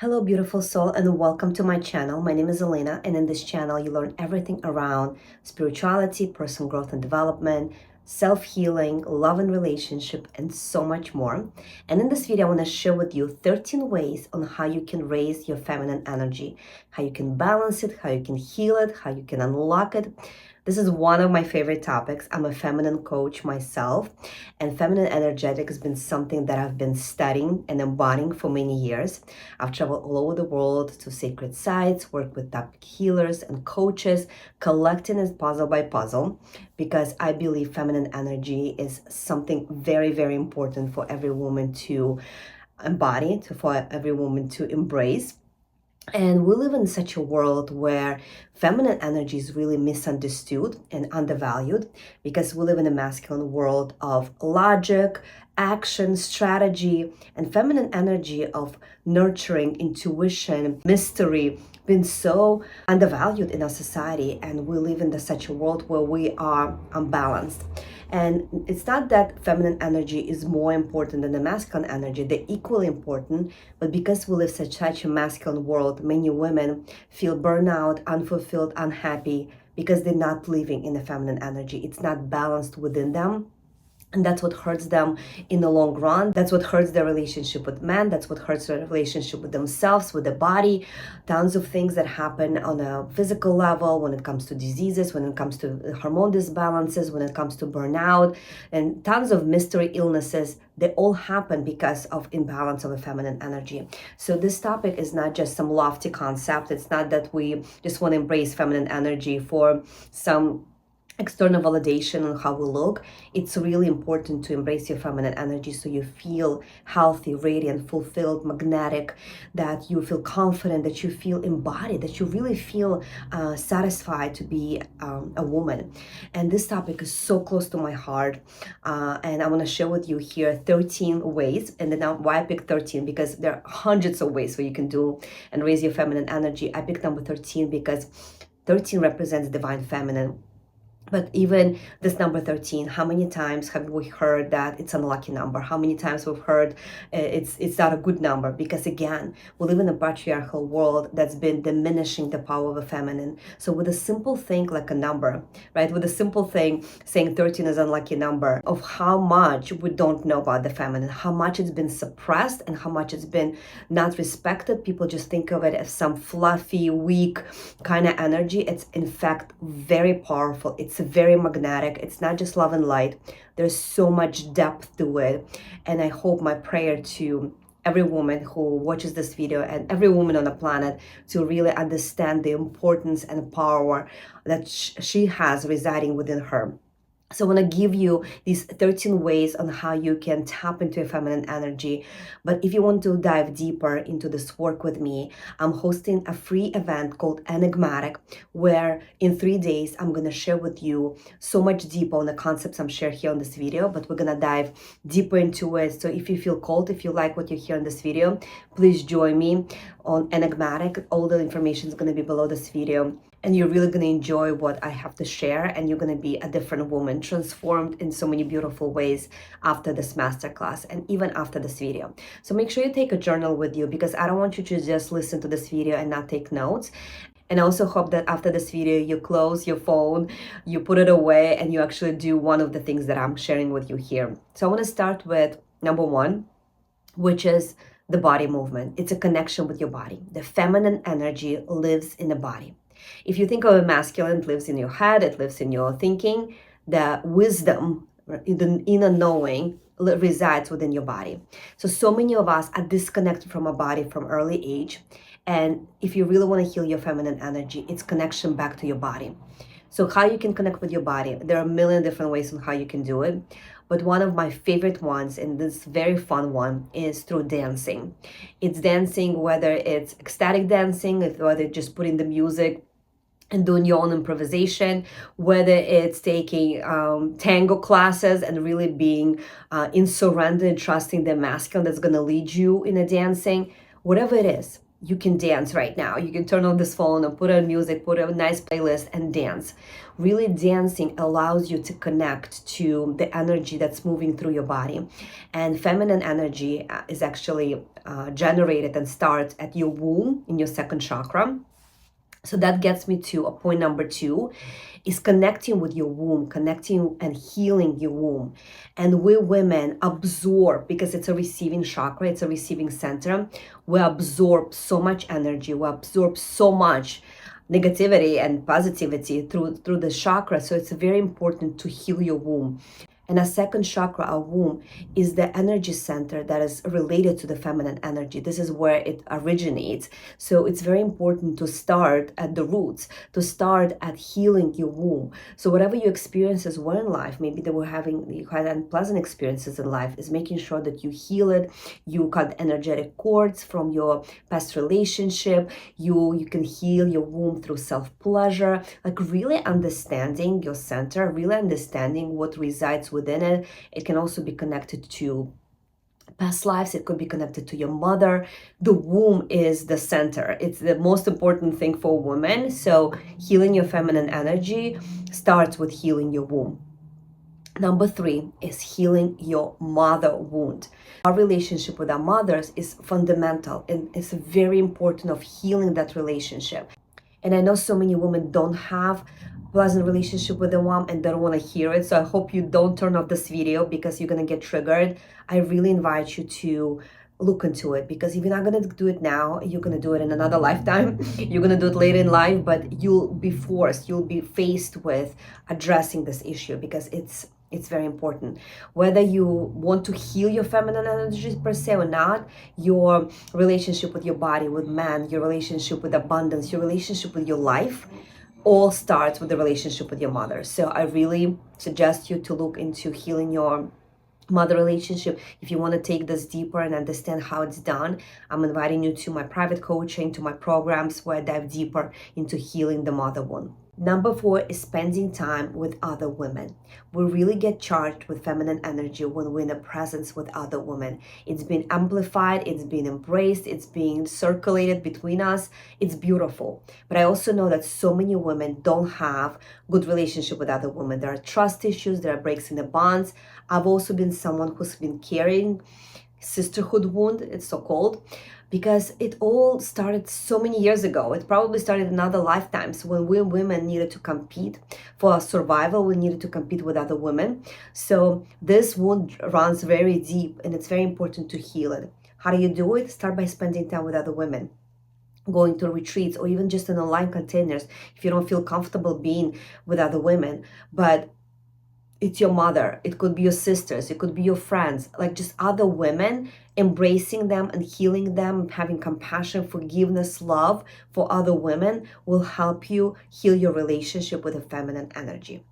Hello, beautiful soul, and welcome to my channel. My name is Elena, and in this channel, you learn everything around spirituality, personal growth and development, self-healing, love and relationship, and so much more. And in this video, I want to share with you 13 ways on how you can raise your feminine energy, how you can balance it, how you can heal it, how you can unlock it. This is one of my favorite topics. I'm a feminine coach myself, and feminine energetic has been something that I've been studying and embodying for many years. I've traveled all over the world to sacred sites, worked with top healers and coaches, collecting it puzzle by puzzle, because I believe feminine energy is something very, very important for every woman to embody, for every woman to embrace. And we live in such a world where feminine energy is really misunderstood and undervalued because we live in a masculine world of logic, action, strategy, and feminine energy of nurturing, intuition, mystery been so undervalued in our society, and we live in such a world where we are unbalanced. And it's not that feminine energy is more important than the masculine energy, they're equally important, but because we live such a masculine world, many women feel burnout, unfulfilled, unhappy, because they're not living in the feminine energy. It's not balanced within them. And that's what hurts them in the long run. That's what hurts their relationship with men. That's what hurts their relationship with themselves, with the body. Tons of things that happen on a physical level when it comes to diseases, when it comes to hormone disbalances, when it comes to burnout, and tons of mystery illnesses. They all happen because of imbalance of a feminine energy. So this topic is not just some lofty concept. It's not that we just want to embrace feminine energy for some external validation on how we look. It's really important to embrace your feminine energy so you feel healthy, radiant, fulfilled, magnetic, that you feel confident, that you feel embodied, that you really feel satisfied to be a woman. And this topic is so close to my heart, and I want to share with you here 13 ways. And then now, why I picked 13? Because there are hundreds of ways where you can do and raise your feminine energy. I picked number 13 because 13 represents divine feminine. But even this number 13, how many times have we heard that it's an unlucky number? How many times we've heard it's not a good number? Because again, we live in a patriarchal world that's been diminishing the power of a feminine. So with a simple thing like a number, right? With a simple thing saying 13 is an unlucky number, of how much we don't know about the feminine, how much it's been suppressed and how much it's been not respected. People just think of it as some fluffy, weak kind of energy. It's in fact very powerful. It's very magnetic. It's not just love and light. There's so much depth to it. And I hope, my prayer to every woman who watches this video and every woman on the planet, to really understand the importance and power that she has residing within her. So I want to give you these 13 ways on how you can tap into your feminine energy. But if you want to dive deeper into this work with me, I'm hosting a free event called Enigmatic, where in 3 days, I'm going to share with you so much deeper on the concepts I'm sharing here on this video, but we're going to dive deeper into it. So if you feel called, if you like what you hear in this video, please join me on Enigmatic. All the information is going to be below this video. And you're really going to enjoy what I have to share, and you're going to be a different woman, transformed in so many beautiful ways after this masterclass and even after this video. So make sure you take a journal with you, because I don't want you to just listen to this video and not take notes. And I also hope that after this video, you close your phone, you put it away, and you actually do one of the things that I'm sharing with you here. So I want to start with number 1, which is the body movement. It's a connection with your body. The feminine energy lives in the body. If you think of a masculine, it lives in your head, it lives in your thinking. The wisdom, the inner knowing, resides within your body. So many of us are disconnected from our body from early age. And if you really want to heal your feminine energy, it's connection back to your body. So how you can connect with your body, there are a million different ways on how you can do it. But one of my favorite ones, and this very fun one, is through dancing. It's dancing, whether it's ecstatic dancing, whether it's just putting the music and doing your own improvisation, whether it's taking tango classes and really being in surrender and trusting the masculine that's going to lead you in a dancing, whatever it is. you can dance right now. You can turn on this phone and put on music, put a nice playlist and dance. Really, dancing allows you to connect to the energy that's moving through your body. And feminine energy is actually generated and starts at your womb in your second chakra. So that gets me to a point number 2 is connecting with your womb, connecting and healing your womb. And we women absorb, because it's a receiving chakra, it's a receiving center. We absorb so much energy, we absorb so much negativity and positivity through the chakra. So it's very important to heal your womb. And a second chakra, our womb, is the energy center that is related to the feminine energy. This is where it originates. So it's very important to start at the roots, to start at healing your womb. So whatever your experiences were in life, maybe you had unpleasant experiences in life, is making sure that you heal it. You cut energetic cords from your past relationship. You can heal your womb through self-pleasure, like really understanding your center, really understanding what resides within it. It can also be connected to past lives. It could be connected to your mother. The womb is the center. It's the most important thing for women. So healing your feminine energy starts with healing your womb. Number 3 is healing your mother wound. Our relationship with our mothers is fundamental, and it's very important of healing that relationship. And I know so many women don't have pleasant relationship with their mom and they don't want to hear it. So I hope you don't turn off this video because you're going to get triggered. I really invite you to look into it, because if you're not going to do it now, you're going to do it in another lifetime. You're going to do it later in life, but you'll be faced with addressing this issue, because it's very important. Whether you want to heal your feminine energy per se or not, your relationship with your body, with man, your relationship with abundance, your relationship with your life, all starts with the relationship with your mother. So I really suggest you to look into healing your mother relationship. If you want to take this deeper and understand how it's done, I'm inviting you to my private coaching, to my programs where I dive deeper into healing the mother wound. Number 4 is spending time with other women. We really get charged with feminine energy when we're in a presence with other women. It's been amplified, it's been embraced, it's being circulated between us. It's beautiful. But I also know that so many women don't have good relationship with other women. There are trust issues, there are breaks in the bonds. I've also been someone who's been carrying sisterhood wound, it's so called, because it all started so many years ago. It probably started in other lifetimes when we women needed to compete for our survival. We needed to compete with other women. So this wound runs very deep, and it's very important to heal it. How do you do it? Start by spending time with other women, going to retreats, or even just in online containers if you don't feel comfortable being with other women. But it's your mother, it could be your sisters, it could be your friends, like just other women. Embracing them and healing them, having compassion, forgiveness, love for other women will help you heal your relationship with the feminine energy.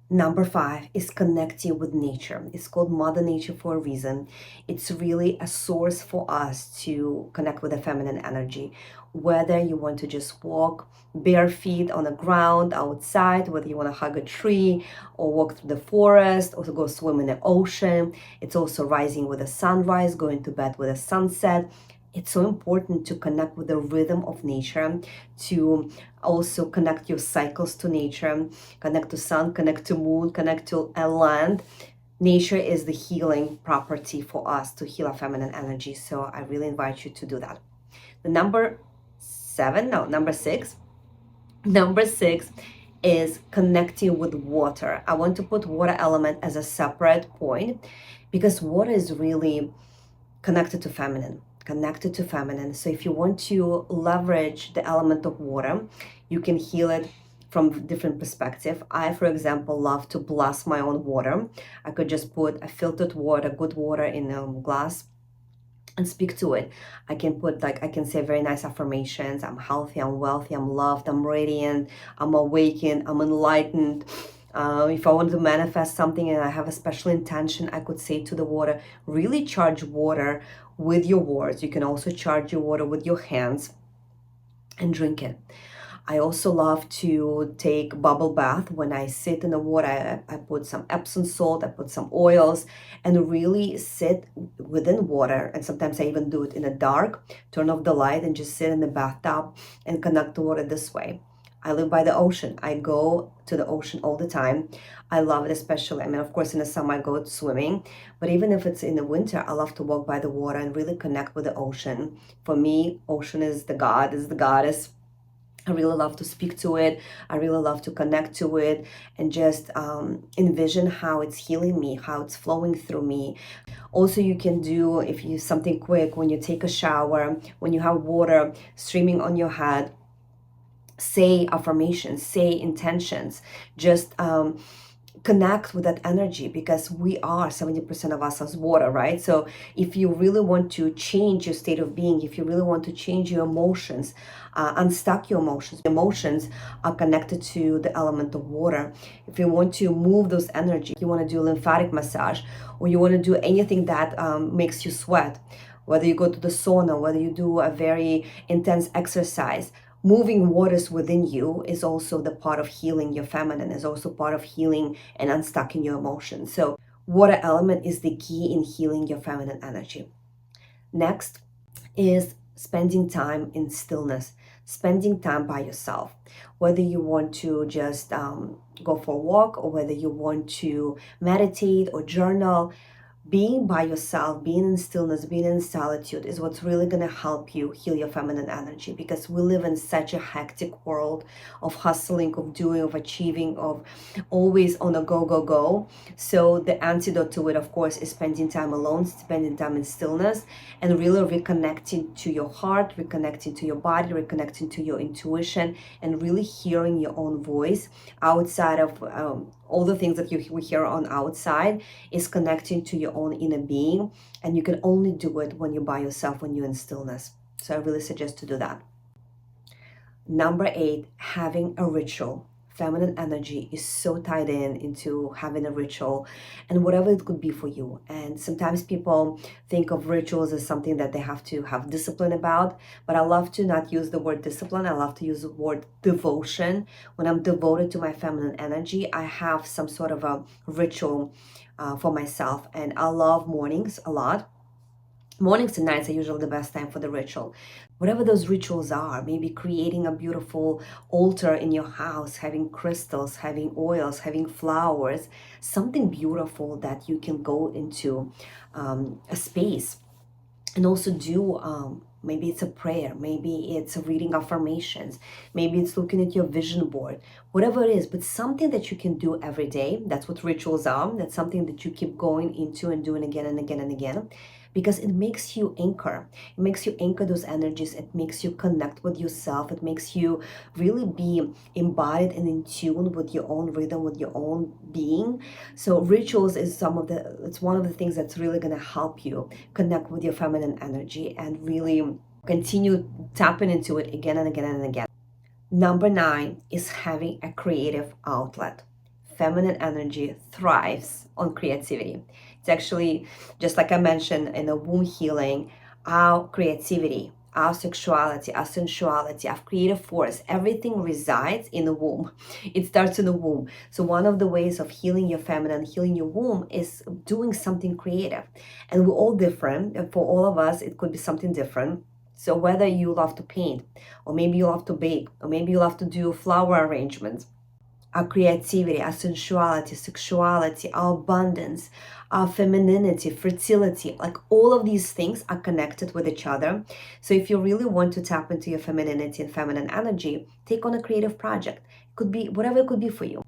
Number 5 is connecting with nature. It's called Mother Nature for a reason. It's really a source for us to connect with the feminine energy. Whether you want to just walk bare feet on the ground outside, whether you want to hug a tree or walk through the forest or to go swim in the ocean. It's also rising with the sunrise, going to bed with the sunset. It's so important to connect with the rhythm of nature, to also connect your cycles to nature, connect to sun, connect to moon, connect to land. Nature is the healing property for us to heal our feminine energy. So I really invite you to do that. The number 6 is connecting with water. I want to put water element as a separate point, because water is really connected to feminine. So if you want to leverage the element of water, you can heal it from different perspective. I, for example, love to bless my own water. I could just put a filtered water, good water in a glass and speak to it. I can say very nice affirmations. I'm healthy, I'm wealthy, I'm loved, I'm radiant, I'm awakened, I'm enlightened. If I want to manifest something and I have a special intention, I could say to the water, really charge water with your words. You can also charge your water with your hands and drink it. I also love to take bubble bath. When I sit in the water, I put some Epsom salt, I put some oils, and really sit within water. And sometimes I even do it in the dark, turn off the light and just sit in the bathtub and connect to water this way. I live by the ocean. I go to the ocean all the time. I love it, especially, I mean, of course, in the summer I go swimming, but even if it's in the winter, I love to walk by the water and really connect with the ocean. For me, ocean is the god, is the goddess. I really love to speak to it. I really love to connect to it and just envision how it's healing me, how it's flowing through me. Also, you can do, if you something quick, when you take a shower, when you have water streaming on your head, say affirmations, say intentions, just connect with that energy, because we are 70% of us as water, right? So if you really want to change your state of being, if you really want to change your emotions, unstuck your emotions are connected to the element of water. If you want to move those energy, you want to do lymphatic massage, or you want to do anything that makes you sweat, whether you go to the sauna, whether you do a very intense exercise, moving waters within you is also the part of healing your feminine, is also part of healing and unstucking your emotions. So water element is the key in healing your feminine energy. Next is spending time in stillness, spending time by yourself. Whether you want to just go for a walk, or whether you want to meditate or journal, being by yourself, being in stillness, being in solitude is what's really going to help you heal your feminine energy, because we live in such a hectic world of hustling, of doing, of achieving, of always on a go, go, go. So the antidote to it, of course, is spending time alone, spending time in stillness, and really reconnecting to your heart, reconnecting to your body, reconnecting to your intuition, and really hearing your own voice outside of all the things that we hear on outside, is connecting to your own inner being. And you can only do it when you're by yourself, when you're in stillness. So I really suggest to do that. Number 8, having a ritual. Feminine energy is so tied into having a ritual, and whatever it could be for you. And sometimes people think of rituals as something that they have to have discipline about, but I love to not use the word discipline. I love to use the word devotion. When I'm devoted to my feminine energy, I have some sort of a ritual for myself, and I love mornings a lot. Mornings and nights are usually the best time for the ritual. Whatever those rituals are, maybe creating a beautiful altar in your house, having crystals, having oils, having flowers, something beautiful that you can go into a space and also do. Maybe it's a prayer, maybe it's reading affirmations, maybe it's looking at your vision board, whatever it is, but something that you can do every day. That's what rituals are. That's something that you keep going into and doing again and again and again, because it makes you anchor. It makes you anchor those energies. It makes you connect with yourself. It makes you really be embodied and in tune with your own rhythm, with your own being. So rituals is it's one of the things that's really going to help you connect with your feminine energy and really continue tapping into it again and again and again. Number 9 is having a creative outlet. Feminine energy thrives on creativity. It's actually, just like I mentioned in the womb healing, our creativity, our sexuality, our sensuality, our creative force, everything resides in the womb. It starts in the womb. So one of the ways of healing your feminine, healing your womb, is doing something creative. And we're all different. And for all of us, it could be something different. So whether you love to paint, or maybe you love to bake, or maybe you love to do flower arrangements, our creativity, our sensuality, sexuality, our abundance, our femininity, fertility, like all of these things are connected with each other. So if you really want to tap into your femininity and feminine energy, take on a creative project. It could be whatever it could be for you.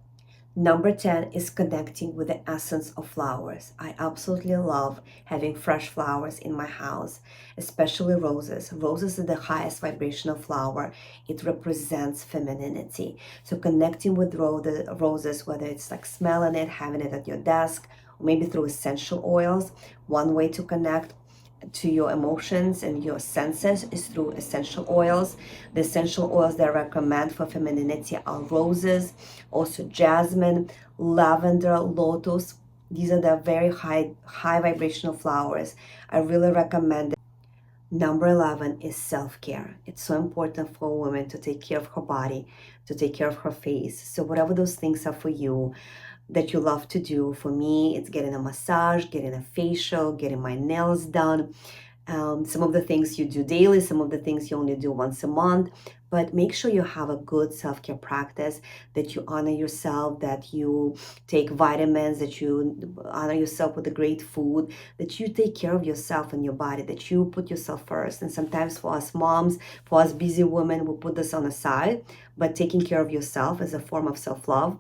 Number 10 is connecting with the essence of flowers. I absolutely love having fresh flowers in my house, especially roses. Roses are the highest vibrational flower. It represents femininity. So connecting with roses, whether it's like smelling it, having it at your desk, or maybe through essential oils, one way to connect to your emotions and your senses is through essential oils. The essential oils that I recommend for femininity are roses, also jasmine, lavender, lotus. These are the very high vibrational flowers. I really recommend it. Number 11 is self-care. It's so important for a woman to take care of her body, to take care of her face. So whatever those things are for you that you love to do, for me, it's getting a massage, getting a facial, getting my nails done, some of the things you do daily, some of the things you only do once a month, but make sure you have a good self-care practice, that you honor yourself, that you take vitamins, that you honor yourself with a great food, that you take care of yourself and your body, that you put yourself first. And sometimes for us moms, for us busy women, we put this on the side, but taking care of yourself is a form of self-love.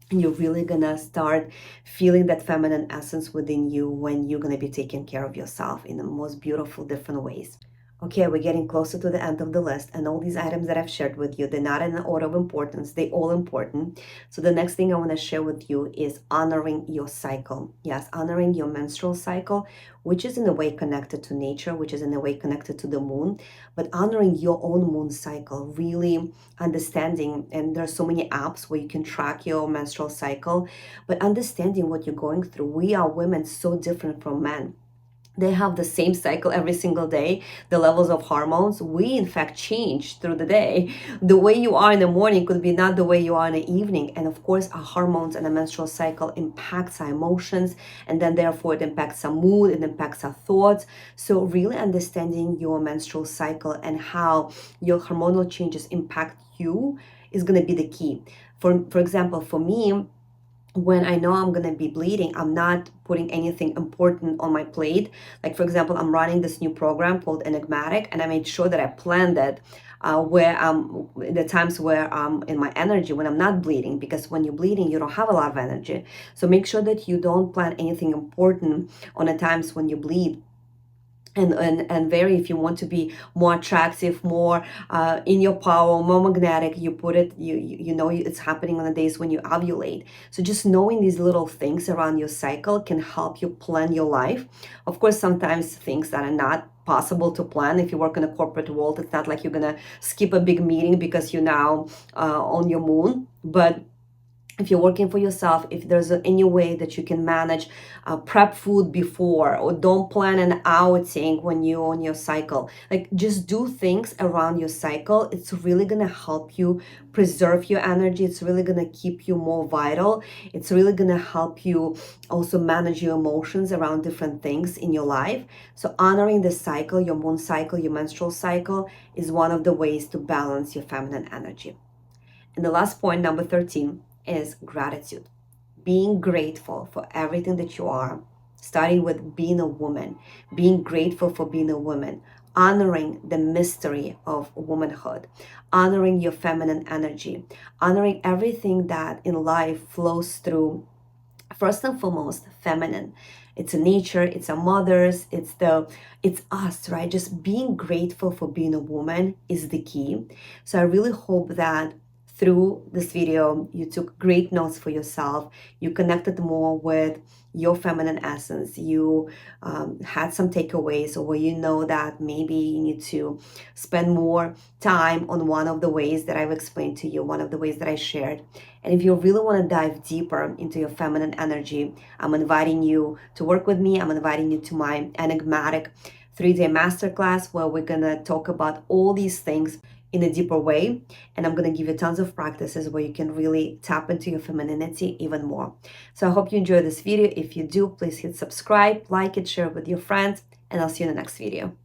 And you're really gonna start feeling that feminine essence within you when you're gonna be taking care of yourself in the most beautiful different ways. Okay, we're getting closer to the end of the list, and all these items that I've shared with you, they're not in an order of importance, they're all important. So the next thing I want to share with you is honoring your cycle. Yes, honoring your menstrual cycle, which is in a way connected to nature, which is in a way connected to the moon, but honoring your own moon cycle, really understanding, and there's so many apps where you can track your menstrual cycle, but understanding what you're going through. We are women so different from men. They have the same cycle every single day, the levels of hormones. We, in fact, change through the day. The way you are in the morning could be not the way you are in the evening. And of course, our hormones and the menstrual cycle impacts our emotions, and then therefore it impacts our mood, it impacts our thoughts. So really understanding your menstrual cycle and how your hormonal changes impact you is going to be the key. For example, for me, when I know I'm going to be bleeding, I'm not putting anything important on my plate. Like, for example, I'm running this new program called Enigmatic, and I made sure that I planned it where I'm the times where I'm in my energy when I'm not bleeding, because when you're bleeding, you don't have a lot of energy. So make sure that you don't plan anything important on the times when you bleed. And vary if you want to be more attractive, more in your power, more magnetic. You put it, you know it's happening on the days when you ovulate. So just knowing these little things around your cycle can help you plan your life. Of course, sometimes things that are not possible to plan. If you work in a corporate world, it's not like you're gonna skip a big meeting because you're now on your moon. But if you're working for yourself, if there's any way that you can manage prep food before, or don't plan an outing when you're on your cycle, like just do things around your cycle. It's really gonna help you preserve your energy. It's really gonna keep you more vital. It's really gonna help you also manage your emotions around different things in your life. So honoring the cycle, your moon cycle, your menstrual cycle, is one of the ways to balance your feminine energy. And the last point, number 13, is gratitude. Being grateful for everything that you are, starting with being a woman, being grateful for being a woman, honoring the mystery of womanhood, honoring your feminine energy, honoring everything that in life flows through, first and foremost, feminine. It's a nature, it's our mothers, it's us, right? Just being grateful for being a woman is the key. So I really hope that through this video, you took great notes for yourself. You connected more with your feminine essence. You had some takeaways, or where you know that maybe you need to spend more time on one of the ways that I've explained to you, one of the ways that I shared. And if you really want to dive deeper into your feminine energy, I'm inviting you to work with me. I'm inviting you to my enigmatic 3-day masterclass, where we're going to talk about all these things in a deeper way. And I'm going to give you tons of practices where you can really tap into your femininity even more. So I hope you enjoyed this video. If you do, please hit subscribe, like it, share it with your friends, and I'll see you in the next video.